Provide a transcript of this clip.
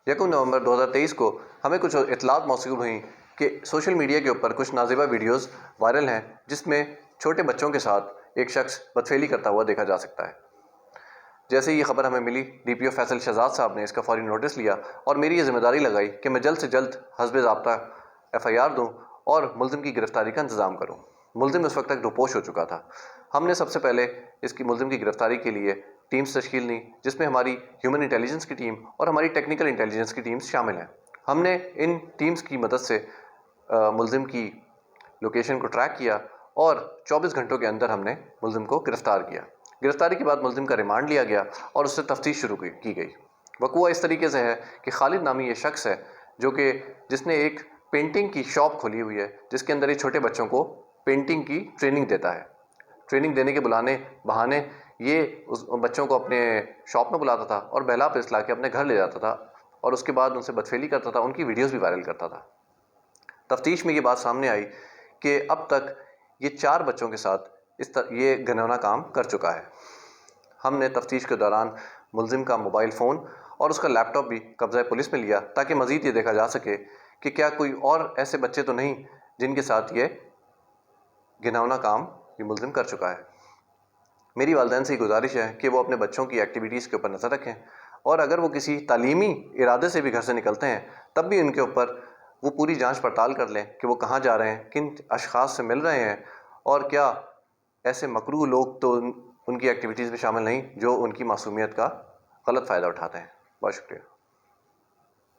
یکم نومبر 2023 کو ہمیں کچھ اطلاعات موصول ہوئیں کہ سوشل میڈیا کے اوپر کچھ نازیبا ویڈیوز وائرل ہیں جس میں چھوٹے بچوں کے ساتھ ایک شخص بدفعلی کرتا ہوا دیکھا جا سکتا ہے۔ جیسے یہ خبر ہمیں ملی، ڈی پی او فیصل شہزاد صاحب نے اس کا فوری نوٹس لیا اور میری یہ ذمہ داری لگائی کہ میں جلد سے جلد حسب ضابطہ FIR دوں اور ملزم کی گرفتاری کا انتظام کروں۔ ملزم اس وقت تک روپوش ہو چکا تھا۔ ہم نے سب سے پہلے اس کی ملزم کی گرفتاری کے لیے ٹیمز تشکیل دی، جس میں ہماری ہیومن انٹیلیجنس کی ٹیم اور ہماری ٹیکنیکل انٹیلیجنس کی ٹیمز شامل ہیں۔ ہم نے ان ٹیمز کی مدد سے ملزم کی لوکیشن کو ٹریک کیا اور 24 گھنٹوں کے اندر ہم نے ملزم کو گرفتار کیا۔ گرفتاری کے بعد ملزم کا ریمانڈ لیا گیا اور اس سے تفتیش شروع کی گئی۔ وقوع اس طریقے سے ہے کہ خالد نامی یہ شخص ہے جس نے ایک پینٹنگ کی شاپ کھولی ہوئی ہے، جس کے اندر یہ چھوٹے بچوں کو پینٹنگ کی ٹریننگ دیتا ہے۔ ٹریننگ دینے کے بہانے یہ اس بچوں کو اپنے شاپ میں بلاتا تھا اور بہلا پھسلا کے اپنے گھر لے جاتا تھا اور اس کے بعد ان سے بدفعلی کرتا تھا، ان کی ویڈیوز بھی وائرل کرتا تھا۔ تفتیش میں یہ بات سامنے آئی کہ اب تک یہ 4 بچوں کے ساتھ یہ گھناؤنا کام کر چکا ہے۔ ہم نے تفتیش کے دوران ملزم کا موبائل فون اور اس کا لیپ ٹاپ بھی قبضہ پولیس میں لیا تاکہ مزید یہ دیکھا جا سکے کہ کیا کوئی اور ایسے بچے تو نہیں جن کے ساتھ یہ گھناؤنا کام یہ ملزم کر چکا ہے۔ میری والدین سے یہ گزارش ہے کہ وہ اپنے بچوں کی ایکٹیویٹیز کے اوپر نظر رکھیں اور اگر وہ کسی تعلیمی ارادے سے بھی گھر سے نکلتے ہیں تب بھی ان کے اوپر وہ پوری جانچ پڑتال کر لیں کہ وہ کہاں جا رہے ہیں، کن اشخاص سے مل رہے ہیں اور کیا ایسے مکروہ لوگ تو ان کی ایکٹیویٹیز میں شامل نہیں جو ان کی معصومیت کا غلط فائدہ اٹھاتے ہیں۔ بہت شکریہ۔